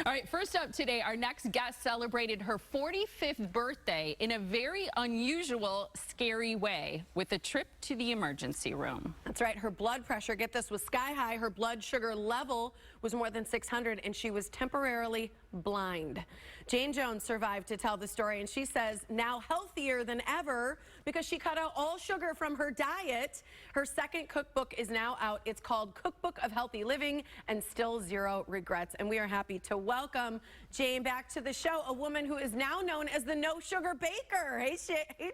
All right, first up today, our next guest celebrated her 45th birthday in a very unusual, scary way with a trip to the emergency room. That's right. Her blood pressure, get this, was sky high. Her blood sugar level was more than 600, and she was temporarily blind. Jayne Jones survived to tell the story, and she says now healthier than ever because she cut out all sugar from her diet. Her second cookbook is now out. It's called Cookbook of Healthy Living and Still Zero Regrets. And we are happy to welcome Jayne back to the show, a woman who is now known as the No Sugar Baker. Hey,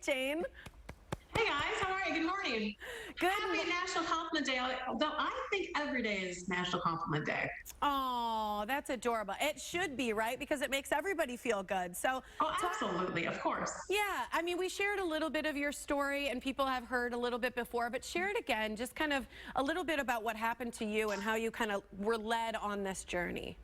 Jayne. Hey guys, how are you? Good morning. Good. Happy National Compliment Day, although I think every day is National Compliment Day. Oh, that's adorable. It should be, right? Because it makes everybody feel good. So, absolutely, of course. Yeah, I mean, we shared a little bit of your story and people have heard a little bit before, but share it again, just kind of a little bit about what happened to you and how you kind of were led on this journey.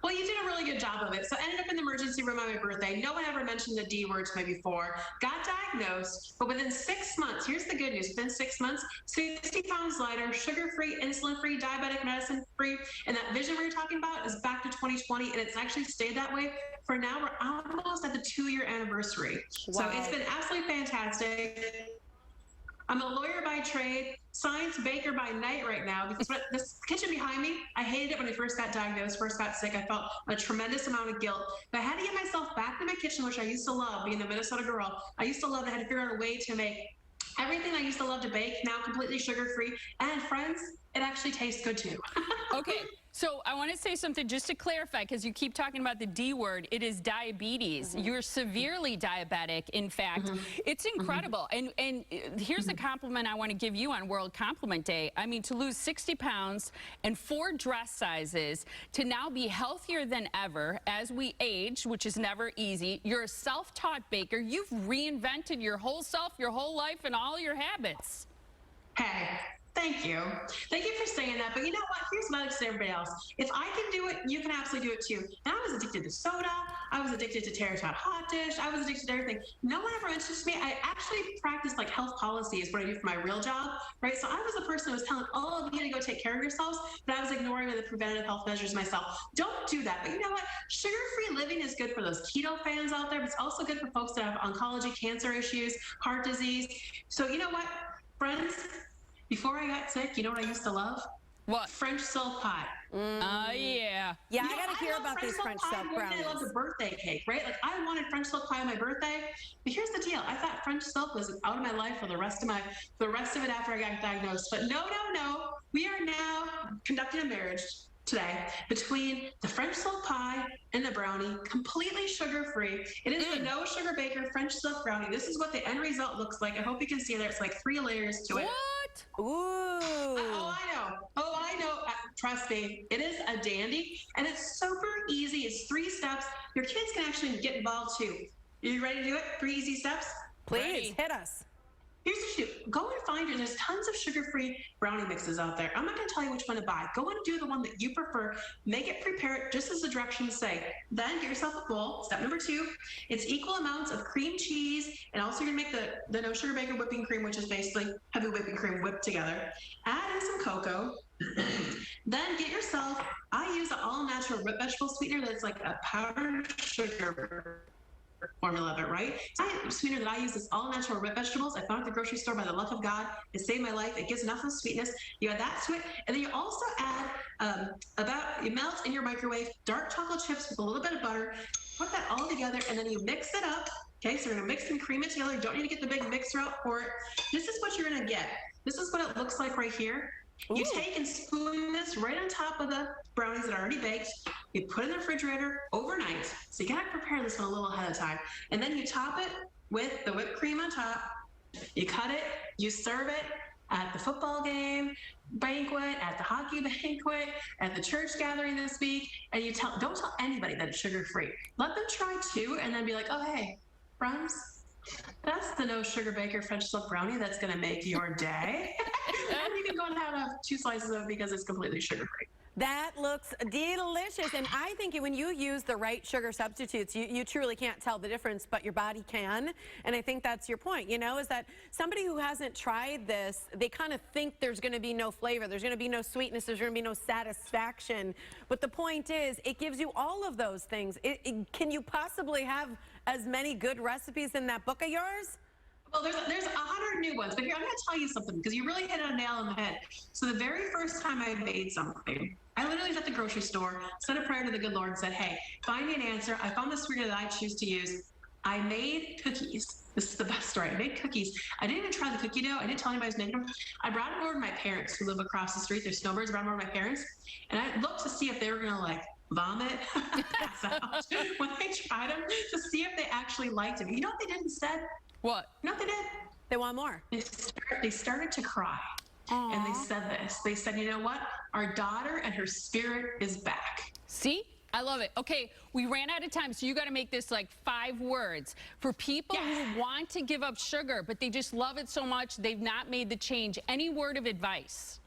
Well, you did a really good job of it. So I ended up in the emergency room on my birthday. No one ever mentioned the D word to me before. Got diagnosed, but within 6 months, here's the good news, within 6 months, 60 pounds lighter, sugar-free, insulin-free, diabetic medicine-free, and that vision we were talking about is back to 2020, and it's actually stayed that way for now. We're almost at the 2-year anniversary. Wow. So it's been absolutely fantastic. I'm a lawyer by trade, science baker by night right now, because this kitchen behind me, I hated it when I first got diagnosed, first got sick. I felt a tremendous amount of guilt. But I had to get myself back to my kitchen, which I used to love, being the Minnesota girl. I used to love it. I had to figure out a way to make everything I used to love to bake, now completely sugar-free. And friends, it actually tastes good too. Okay, so I want to say something just to clarify, because you keep talking about the D word. It is diabetes. You're severely diabetic, in fact. It's incredible. And here's the compliment I want to give you on World Compliment Day. I mean, to lose 60 pounds and 4 dress sizes, to now be healthier than ever as we age, which is never easy. You're a self-taught baker. You've reinvented your whole self, your whole life, and all your habits. Hey. Thank you. Thank you for saying that. But you know what? Here's what I say to everybody else. If I can do it, you can absolutely do it too. And I was addicted to soda. I was addicted to tater tot hot dish. I was addicted to everything. No one ever introduced me. I actually practiced like health policy is what I do for my real job, right? So I was the person who was telling all of you to go take care of yourselves, but I was ignoring the preventative health measures myself. Don't do that. But you know what? Sugar-free living is good for those keto fans out there, but it's also good for folks that have oncology, cancer issues, heart disease. So you know what, friends? Before I got sick, you know what I used to love? What? French silk pie. Yeah. Yeah, you know, I got to hear about these French silk brownies. I love the birthday cake, right? Like, I wanted French silk pie on my birthday. But here's the deal. I thought French silk was out of my life for the rest of it after I got diagnosed. But no. We are now conducting a marriage today between the French silk pie and the brownie, completely sugar-free. It is the No Sugar Baker French silk brownie. This is what the end result looks like. I hope you can see there. It's like 3 layers to it. What? Ooh. Oh, I know. Trust me, it is a dandy, and it's super easy. It's 3 steps. Your kids can actually get involved too. Are you ready to do it? 3 easy steps? Please, hit us. Here's what you do. Go and find it. There's tons of sugar-free brownie mixes out there. I'm not going to tell you which one to buy. Go and do the one that you prefer. Make it, prepare it just as the directions say. Then get yourself a bowl. Step number 2, it's equal amounts of cream cheese, and also you're going to make the No Sugar Baker whipping cream, which is basically heavy whipping cream whipped together. Add in some cocoa. Then get yourself, I use an all-natural root vegetable sweetener that's like a powdered sugar formula of it, right? The sweetener that I use is all natural root vegetables. I found it at the grocery store by the luck of God. It saved my life. It gives enough of sweetness. You add that to it, and then you also add you melt in your microwave dark chocolate chips with a little bit of butter. Put that all together, and then you mix it up. Okay, so we're gonna mix and cream it together. You don't need to get the big mixer out for it. This is what you're gonna get. This is what it looks like right here. Ooh. You take and spoon this right on top of the brownies that are already baked. You put it in the refrigerator overnight. So you gotta prepare this one a little ahead of time. And then you top it with the whipped cream on top. You cut it, you serve it at the football game, banquet, at the hockey banquet, at the church gathering this week, and don't tell anybody that it's sugar-free. Let them try too, and then be like, oh, hey, friends, that's the No Sugar Baker French silk brownie that's gonna make your day. And you can go and have 2 slices of it because it's completely sugar-free. That looks delicious. And I think when you use the right sugar substitutes, you truly can't tell the difference, but your body can. And I think that's your point, you know, is that somebody who hasn't tried this, they kind of think there's going to be no flavor, there's going to be no sweetness, there's going to be no satisfaction. But the point is, it gives you all of those things. Can you possibly have as many good recipes in that book of yours? Well, there's 100 new ones, but here, I'm going to tell you something because you really hit a nail on the head. So the very first time I made something, I literally was at the grocery store, said a prayer to the good Lord, and said, hey, find me an answer. I found the sweetener that I choose to use. I made cookies. This is the best story. I made cookies. I didn't even try the cookie dough. I didn't tell anybody I was making them. I brought them over to my parents who live across the street. They're snowbirds. I brought them over to my parents, and I looked to see if they were going to like vomit when they tried them to see if they actually liked them. You know what they did instead? What? You know what they did? They want more. They started to cry. Aww. And they said this. They said, you know what? Our daughter and her spirit is back. See? I love it. Okay, we ran out of time, so you got to make this like 5 words. For people who want to give up sugar, but they just love it so much, they've not made the change. Any word of advice?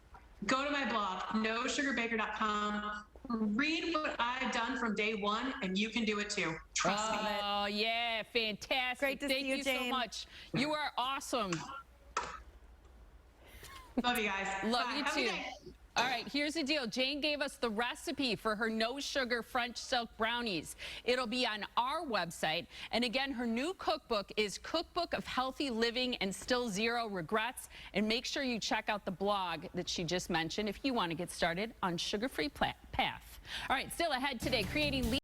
Go to my blog, nosugarbaker.com. Read what I've done from day one, and you can do it too. Trust me. Oh, yeah, fantastic. Great to Thank see you, you Jayne. so much. You are awesome. Love you guys. Love Bye. you Have a good too. day. All right, here's the deal. Jayne gave us the recipe for her no-sugar French silk brownies. It'll be on our website. And again, her new cookbook is Cookbook of Healthy Living and Still Zero Regrets. And make sure you check out the blog that she just mentioned if you want to get started on sugar-free path. All right, still ahead today, creating